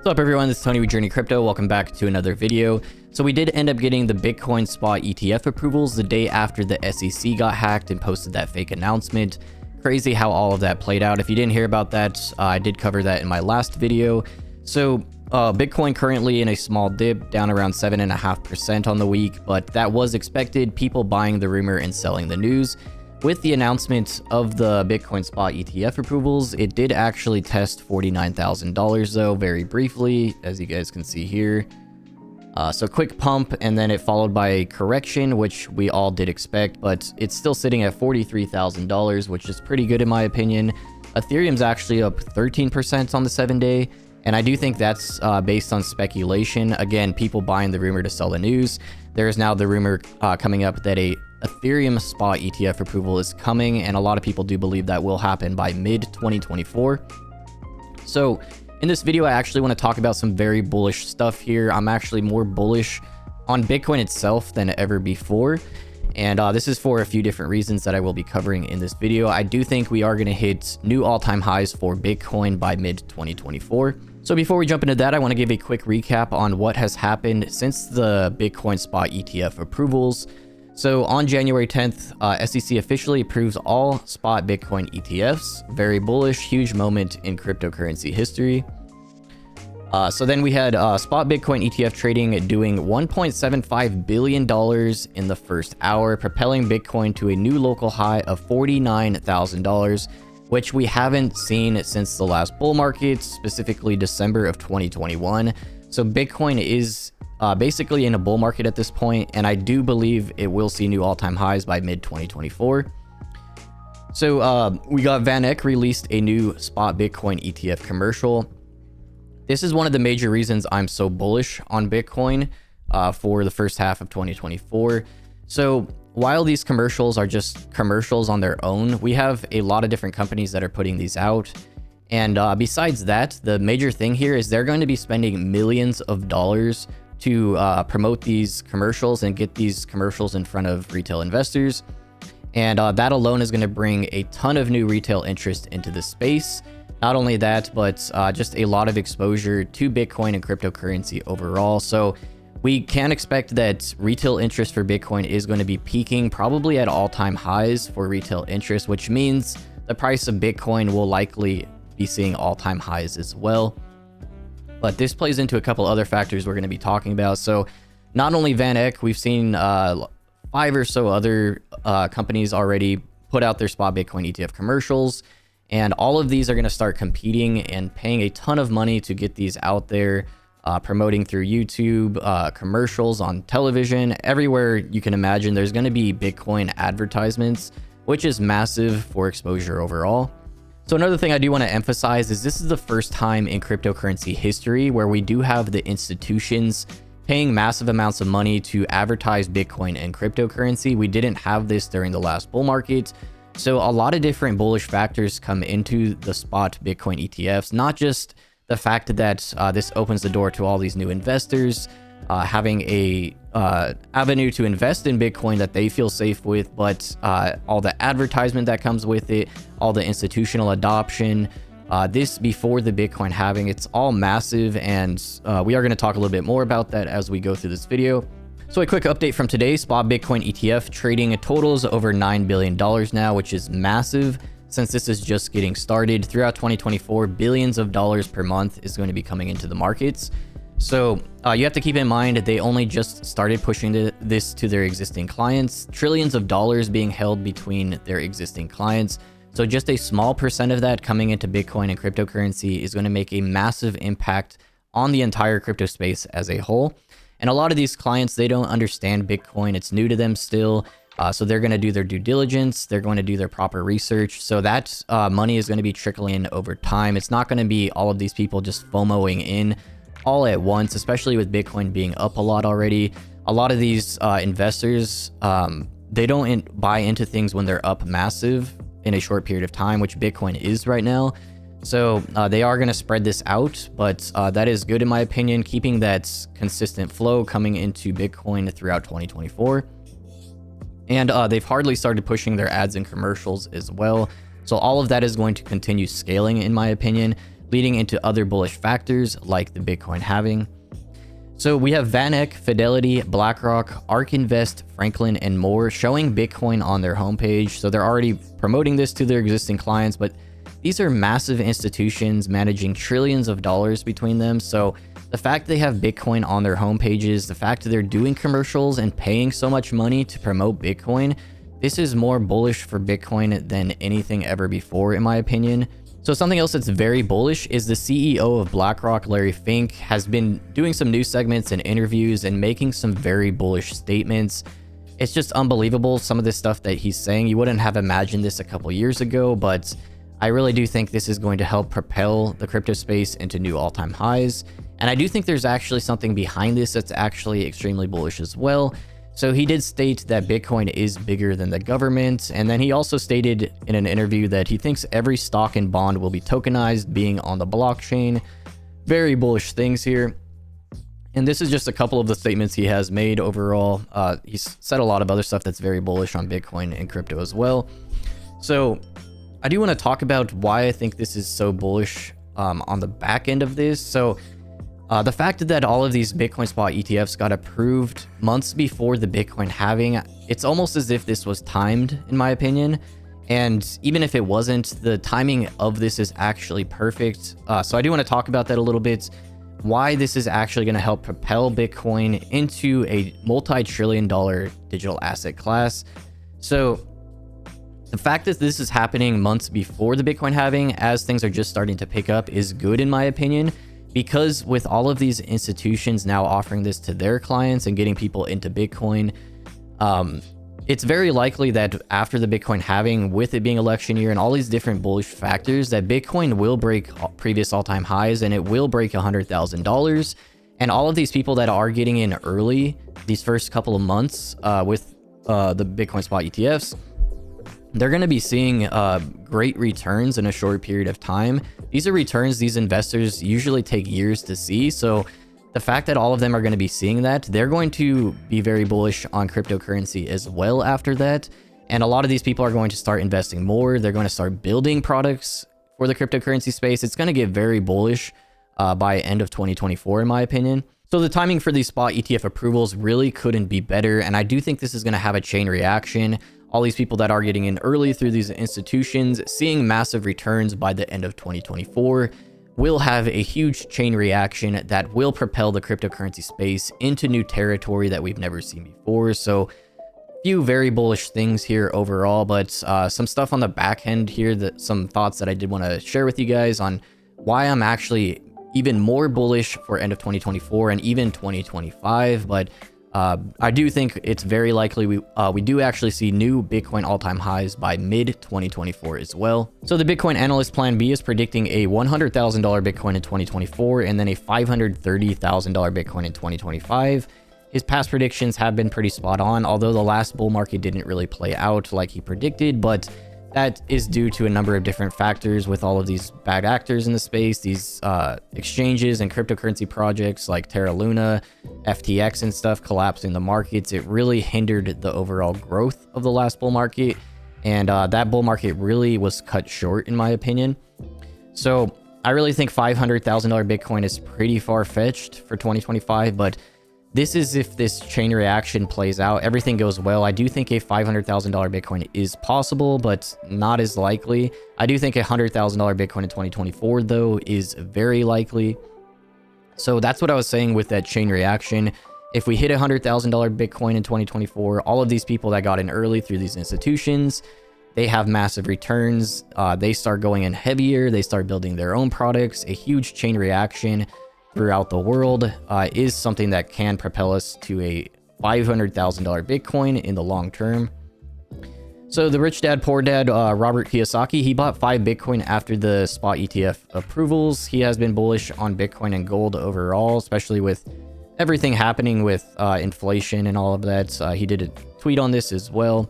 What's up everyone, this is Tony with JRNY Crypto. Welcome back to another video. So we did end up getting the Bitcoin Spot ETF approvals the day after the SEC got hacked and posted that fake announcement. Crazy how all of that played out. If you didn't hear about that, I did cover that in my last video. So Bitcoin currently in a small dip, down around 7.5% on the week, but that was expected, people buying the rumor and selling the news. With the announcement of the Bitcoin Spot ETF approvals, it did actually test $49,000 though, very briefly, as you guys can see here. So quick pump, and then it followed by a correction, which we all did expect, but it's still sitting at $43,000, which is pretty good in my opinion. Ethereum's actually up 13% on the 7-day, and I do think that's based on speculation. Again, people buying the rumor to sell the news. There is now the rumor coming up that a Ethereum Spot ETF approval is coming, and a lot of people do believe that will happen by mid-2024. So in this video, I actually want to talk about some very bullish stuff here. I'm actually more bullish on Bitcoin itself than ever before, and this is for a few different reasons that I will be covering in this video. I do think we are going to hit new all-time highs for Bitcoin by mid-2024. So before we jump into that, I want to give a quick recap on what has happened since the Bitcoin Spot ETF approvals. So on January 10th, SEC officially approves all spot Bitcoin ETFs. Very bullish, huge moment in cryptocurrency history. So then we had spot Bitcoin ETF trading doing $1.75 billion in the first hour, propelling Bitcoin to a new local high of $49,000, which we haven't seen since the last bull market, specifically December of 2021. So Bitcoin is basically in a bull market at this point, and I do believe it will see new all-time highs by mid-2024. So we got Van Eck released a new spot Bitcoin ETF commercial. This is one of the major reasons I'm so bullish on Bitcoin for the first half of 2024. So while these commercials are just commercials on their own, we have a lot of different companies that are putting these out. And besides that, the major thing here is they're going to be spending millions of dollars to promote these commercials and get these commercials in front of retail investors. And that alone is going to bring a ton of new retail interest into the space. Not only that, but just a lot of exposure to Bitcoin and cryptocurrency overall. So we can expect that retail interest for Bitcoin is going to be peaking probably at all-time highs for retail interest, which means the price of Bitcoin will likely be seeing all-time highs as well. But this plays into a couple other factors we're going to be talking about. So not only Van Eck, we've seen 5 or so other companies already put out their spot Bitcoin ETF commercials. And all of these are going to start competing and paying a ton of money to get these out there, promoting through YouTube, commercials on television, everywhere you can imagine. There's going to be Bitcoin advertisements, which is massive for exposure overall. So another thing I do want to emphasize is this is the first time in cryptocurrency history where we do have the institutions paying massive amounts of money to advertise Bitcoin and cryptocurrency. We didn't have this during the last bull market. So a lot of different bullish factors come into the spot Bitcoin ETFs, not just the fact that this opens the door to all these new investors having a avenue to invest in Bitcoin that they feel safe with, but all the advertisement that comes with it, all the institutional adoption, this before the Bitcoin halving, it's all massive. And we are going to talk a little bit more about that as we go through this video. So a quick update from today, spot Bitcoin ETF trading totals over $9 billion now, which is massive since this is just getting started. Throughout 2024, billions of dollars per month is going to be coming into the markets. So you have to keep in mind they only just started pushing this to their existing clients, trillions of dollars being held between their existing clients. So just a small percent of that coming into Bitcoin and cryptocurrency is going to make a massive impact on the entire crypto space as a whole. And a lot of these clients, they don't understand Bitcoin. It's new to them still. So they're going to do their due diligence. They're going to do their proper research. So that money is going to be trickling in over time. It's not going to be all of these people just FOMOing in all at once, especially with Bitcoin being up a lot already. A lot of these investors, they don't buy into things when they're up massive in a short period of time, which Bitcoin is right now. So they are going to spread this out, but that is good in my opinion, keeping that consistent flow coming into Bitcoin throughout 2024. And they've hardly started pushing their ads and commercials as well. So all of that is going to continue scaling in my opinion. leading into other bullish factors like the Bitcoin halving. So we have VanEck, Fidelity, BlackRock, ARK Invest, Franklin, and more showing Bitcoin on their homepage. So they're already promoting this to their existing clients, but these are massive institutions managing trillions of dollars between them. So the fact they have Bitcoin on their homepages, the fact that they're doing commercials and paying so much money to promote Bitcoin, this is more bullish for Bitcoin than anything ever before, in my opinion. So something else that's very bullish is the CEO of BlackRock, Larry Fink, has been doing some news segments and interviews and making some very bullish statements. It's just unbelievable, some of this stuff that he's saying. You wouldn't have imagined this a couple years ago, but I really do think this is going to help propel the crypto space into new all-time highs. And I do think there's actually something behind this that's actually extremely bullish as well. So he did state that Bitcoin is bigger than the government, and then he also stated in an interview that he thinks every stock and bond will be tokenized, being on the blockchain. Very bullish things here. And this is just a couple of the statements he has made overall. He's said a lot of other stuff that's very bullish on Bitcoin and crypto as well. So I do want to talk about why I think this is so bullish on the back end of this. So the fact that all of these Bitcoin Spot ETFs got approved months before the Bitcoin halving, it's almost as if this was timed, in my opinion. And even if it wasn't, the timing of this is actually perfect. So I do want to talk about that a little bit, why this is actually going to help propel Bitcoin into a multi-trillion-dollar digital asset class. So the fact that this is happening months before the Bitcoin halving, as things are just starting to pick up, is good in my opinion. Because with all of these institutions now offering this to their clients and getting people into Bitcoin, it's very likely that after the Bitcoin halving, with it being election year and all these different bullish factors, that Bitcoin will break previous all-time highs and it will break $100,000. And all of these people that are getting in early, these first couple of months with the Bitcoin Spot ETFs, they're going to be seeing great returns in a short period of time. These are returns these investors usually take years to see. So the fact that all of them are going to be seeing that, they're going to be very bullish on cryptocurrency as well after that. And a lot of these people are going to start investing more. They're going to start building products for the cryptocurrency space. It's going to get very bullish by end of 2024, in my opinion. So the timing for these spot ETF approvals really couldn't be better. And I do think this is going to have a chain reaction. All these people that are getting in early through these institutions, seeing massive returns by the end of 2024, will have a huge chain reaction that will propel the cryptocurrency space into new territory that we've never seen before. So few very bullish things here overall, but some stuff on the back end here, some thoughts that I did want to share with you guys on why I'm actually even more bullish for end of 2024 and even 2025. But I do think it's very likely we do actually see new Bitcoin all-time highs by mid-2024 as well. So the Bitcoin analyst Plan B is predicting a $100,000 Bitcoin in 2024 and then a $530,000 Bitcoin in 2025. His past predictions have been pretty spot on, although the last bull market didn't really play out like he predicted, but that is due to a number of different factors with all of these bad actors in the space, these exchanges and cryptocurrency projects like Terra Luna, FTX and stuff collapsing the markets. It really hindered the overall growth of the last bull market. And that bull market really was cut short, in my opinion. So I really think $500,000 Bitcoin is pretty far-fetched for 2025, but this is if this chain reaction plays out, everything goes well. I do think a $500,000 Bitcoin is possible, but not as likely. I do think a $100,000 Bitcoin in 2024, though, is very likely. So that's what I was saying with that chain reaction. If we hit a $100,000 Bitcoin in 2024, all of these people that got in early through these institutions, they have massive returns. They start going in heavier. They start building their own products. A huge chain reaction throughout the world is something that can propel us to a $500,000 Bitcoin in the long term. So the rich dad, poor dad, Robert Kiyosaki, he bought 5 Bitcoin after the spot ETF approvals. He has been bullish on Bitcoin and gold overall, especially with everything happening with inflation and all of that. He did a tweet on this as well.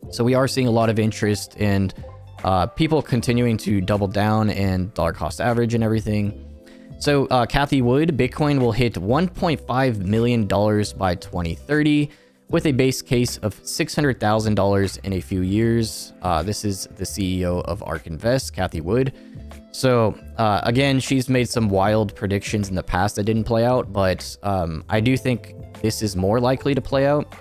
So we are seeing a lot of interest in people continuing to double down and dollar cost average and everything. So Cathie Wood, Bitcoin will hit $1.5 million by 2030 with a base case of $600,000 in a few years. This is the CEO of ARK Invest, Cathie Wood. So again, she's made some wild predictions in the past that didn't play out, but I do think this is more likely to play out.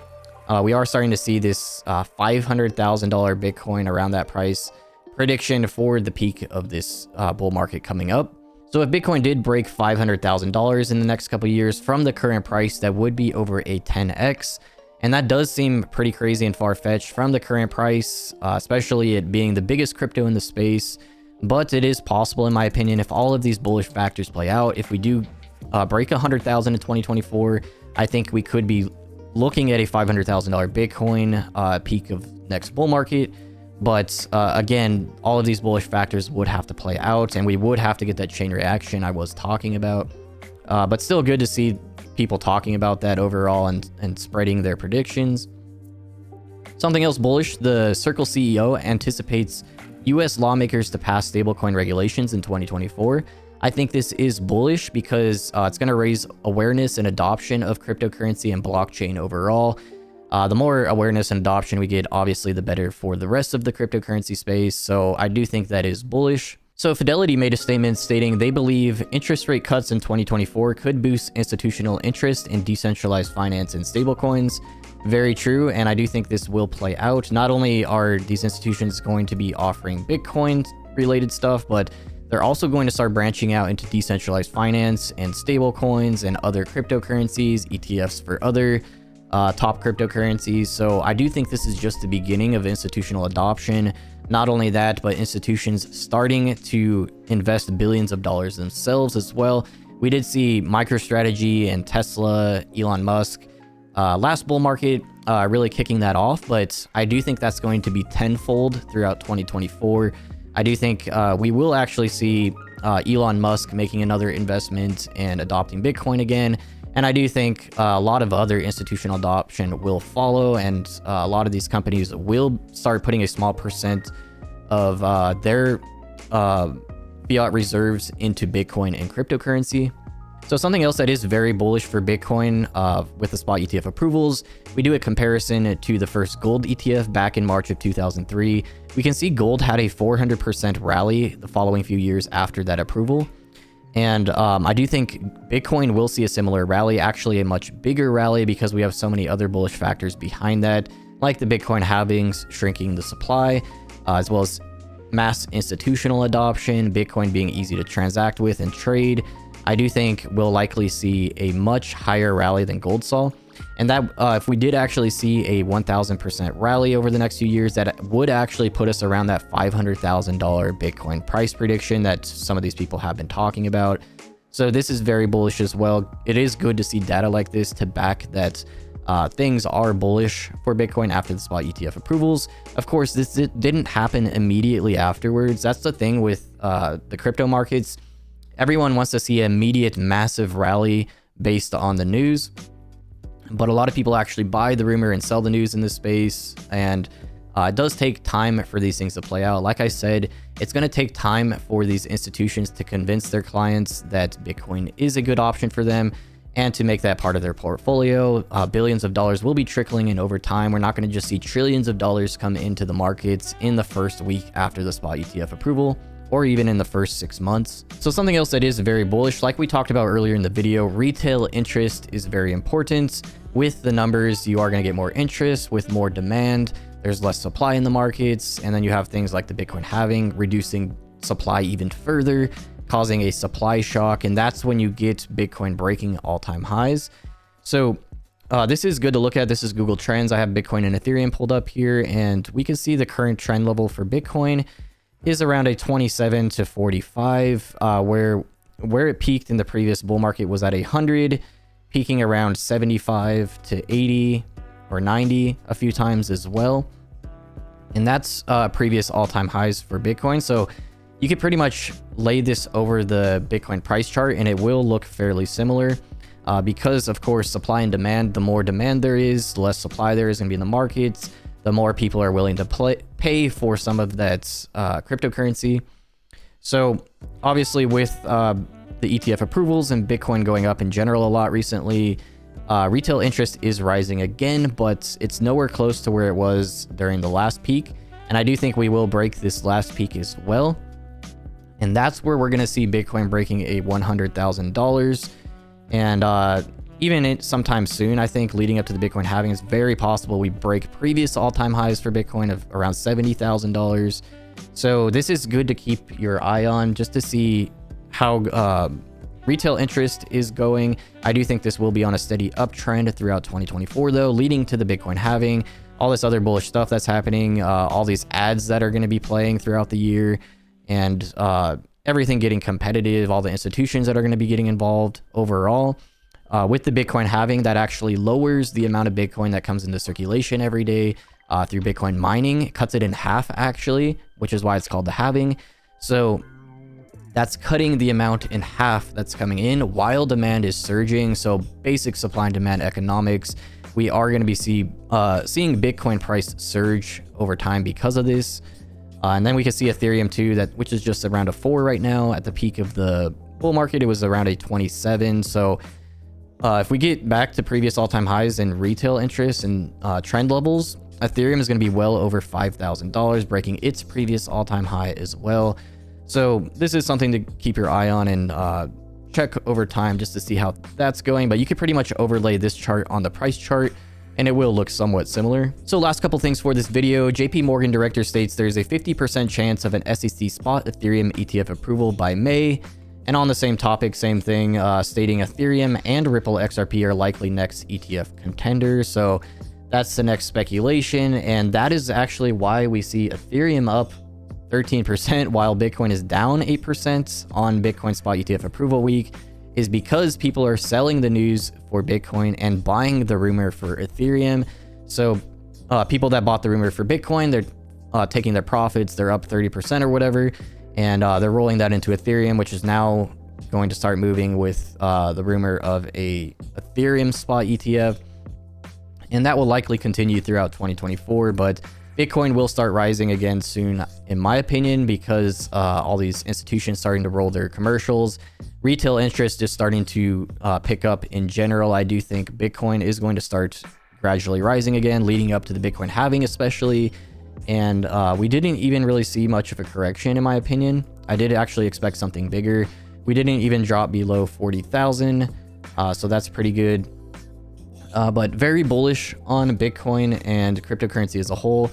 We are starting to see this $500,000 Bitcoin around that price prediction for the peak of this bull market coming up. So if Bitcoin did break $500,000 in the next couple of years from the current price, that would be over a 10x. And that does seem pretty crazy and far-fetched from the current price, especially it being the biggest crypto in the space. But it is possible, in my opinion, if all of these bullish factors play out. If we do break 100,000 in 2024, I think we could be looking at a $500,000 Bitcoin peak of next bull market. But again, all of these bullish factors would have to play out, and we would have to get that chain reaction I was talking about. But still good to see people talking about that overall and spreading their predictions. Something else bullish, the Circle CEO anticipates US lawmakers to pass stablecoin regulations in 2024. I think this is bullish because it's going to raise awareness and adoption of cryptocurrency and blockchain overall. The more awareness and adoption we get, obviously, the better for the rest of the cryptocurrency space. So I do think that is bullish. So Fidelity made a statement stating they believe interest rate cuts in 2024 could boost institutional interest in decentralized finance and stablecoins. Very true, and I do think this will play out. Not only are these institutions going to be offering Bitcoin-related stuff, but they're also going to start branching out into decentralized finance and stablecoins and other cryptocurrencies, ETFs for other top cryptocurrencies. So I do think this is just the beginning of institutional adoption. Not only that, but institutions starting to invest billions of dollars themselves as well. We did see MicroStrategy and Tesla, Elon Musk, last bull market really kicking that off, but I do think that's going to be tenfold throughout 2024. I do think we will actually see Elon Musk making another investment and adopting Bitcoin again. And I do think a lot of other institutional adoption will follow, and a lot of these companies will start putting a small percent of their fiat reserves into Bitcoin and cryptocurrency. So something else that is very bullish for Bitcoin with the spot ETF approvals, we do a comparison to the first gold ETF back in March of 2003. We can see gold had a 400% rally the following few years after that approval. And I do think Bitcoin will see a similar rally, actually a much bigger rally, because we have so many other bullish factors behind that, like the Bitcoin halvings, shrinking the supply, as well as mass institutional adoption, Bitcoin being easy to transact with and trade. I do think we'll likely see a much higher rally than gold saw. And that if we did actually see a 1000% rally over the next few years, that would actually put us around that $500,000 Bitcoin price prediction that some of these people have been talking about. So this is very bullish as well. It is good to see data like this to back that things are bullish for Bitcoin after the spot ETF approvals. Of course, this didn't happen immediately afterwards. That's the thing with the crypto markets. Everyone wants to see an immediate massive rally based on the news, but a lot of people actually buy the rumor and sell the news in this space, and it does take time for these things to play out. Like I said, it's going to take time for these institutions to convince their clients that Bitcoin is a good option for them and to make that part of their portfolio. Billions of dollars will be trickling in over time. We're not going to just see trillions of dollars come into the markets in the first week after the spot ETF approval, or even in the first 6 months. So something else that is very bullish, like we talked about earlier in the video, retail interest is very important. With the numbers, you are going to get more interest. With more demand, there's less supply in the markets. And then you have things like the Bitcoin halving, reducing supply even further, causing a supply shock. And that's when you get Bitcoin breaking all-time highs. So this is good to look at. This is Google Trends. I have Bitcoin and Ethereum pulled up here, and we can see the current trend level for Bitcoin is around a 27 to 45, where it peaked in the previous bull market was at 100, peaking around 75 to 80 or 90 a few times as well. And that's previous all-time highs for Bitcoin. So you could pretty much lay this over the Bitcoin price chart and it will look fairly similar because, of course, supply and demand. The more demand there is, the less supply there is going to be in the markets, the more people are willing to pay for some of that cryptocurrency. So obviously with the ETF approvals and Bitcoin going up in general a lot recently, retail interest is rising again, but it's nowhere close to where it was during the last peak. And I do think we will break this last peak as well. And that's where we're going to see Bitcoin breaking a $100,000. And even sometime soon, I think, leading up to the Bitcoin halving, it's very possible we break previous all-time highs for Bitcoin of around $70,000. So this is good to keep your eye on, just to see how retail interest is going. I do think this will be on a steady uptrend throughout 2024, though, leading to the Bitcoin halving. All this other bullish stuff that's happening, all these ads that are going to be playing throughout the year, and everything getting competitive, all the institutions that are going to be getting involved overall. With the Bitcoin halving, that actually lowers the amount of Bitcoin that comes into circulation every day through Bitcoin mining. It cuts it in half, actually, which is why it's called the halving. So that's cutting the amount in half that's coming in while demand is surging. So basic supply and demand economics, we are going to be seeing Bitcoin price surge over time because of this. And then we can see Ethereum too, which is just around a 4 right now. At the peak of the bull market, it was around a 27. So if we get back to previous all-time highs in retail interest and trend levels, Ethereum is going to be well over $5,000, breaking its previous all-time high as well. So this is something to keep your eye on and check over time just to see how that's going. But you could pretty much overlay this chart on the price chart, and it will look somewhat similar. So last couple things for this video. JP Morgan director states there's a 50% chance of an SEC spot Ethereum ETF approval by May. And on the same topic, same thing, stating Ethereum and Ripple XRP are likely next ETF contenders. So that's the next speculation. And that is actually why we see Ethereum up 13% while Bitcoin is down 8% on Bitcoin Spot ETF approval week, is because people are selling the news for Bitcoin and buying the rumor for Ethereum. So people that bought the rumor for Bitcoin, they're taking their profits, they're up 30% or whatever. And they're rolling that into Ethereum, which is now going to start moving with the rumor of a Ethereum spot ETF. And that will likely continue throughout 2024. But Bitcoin will start rising again soon, in my opinion, because all these institutions starting to roll their commercials. Retail interest is starting to pick up in general. I do think Bitcoin is going to start gradually rising again, leading up to the Bitcoin halving especially. And we didn't even really see much of a correction, in my opinion. I did actually expect something bigger. We didn't even drop below 40,000, so that's pretty good. But very bullish on Bitcoin and cryptocurrency as a whole.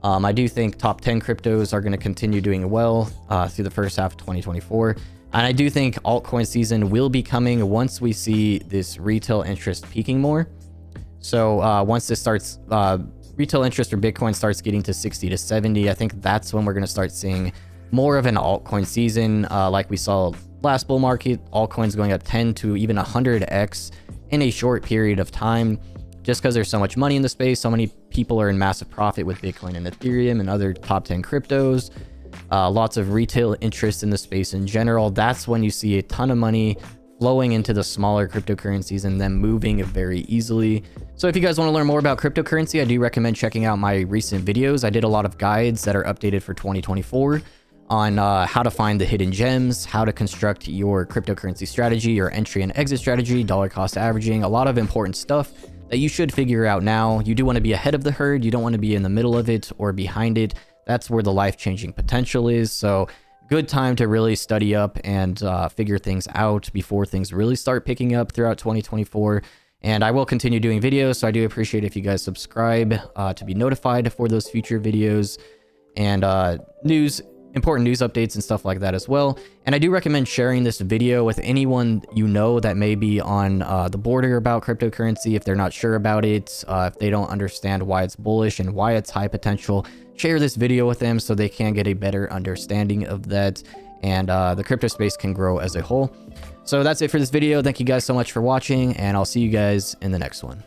I do think top 10 cryptos are going to continue doing well through the first half of 2024. And I do think altcoin season will be coming once we see this retail interest peaking more. So once this starts... retail interest for Bitcoin starts getting to 60 to 70, I think that's when we're going to start seeing more of an altcoin season, like we saw last bull market, altcoins going up 10 to even 100x in a short period of time, just because there's so much money in the space. So many people are in massive profit with Bitcoin and Ethereum and other top 10 cryptos. Lots of retail interest in the space in general. That's when you see a ton of money flowing into the smaller cryptocurrencies and then moving very easily. So if you guys want to learn more about cryptocurrency, I do recommend checking out my recent videos. I did a lot of guides that are updated for 2024 on how to find the hidden gems, how to construct your cryptocurrency strategy, your entry and exit strategy, dollar cost averaging, a lot of important stuff that you should figure out now. You do want to be ahead of the herd. You don't want to be in the middle of it or behind it. That's where the life-changing potential is. So good time to really study up and figure things out before things really start picking up throughout 2024. And I will continue doing videos, so I do appreciate if you guys subscribe to be notified for those future videos and important news updates and stuff like that as well. And I do recommend sharing this video with anyone you know that may be on the border about cryptocurrency. If they're not sure about it, if they don't understand why it's bullish and why it's high potential, share this video with them so they can get a better understanding of that, and the crypto space can grow as a whole. So that's it for this video. Thank you guys so much for watching, and I'll see you guys in the next one.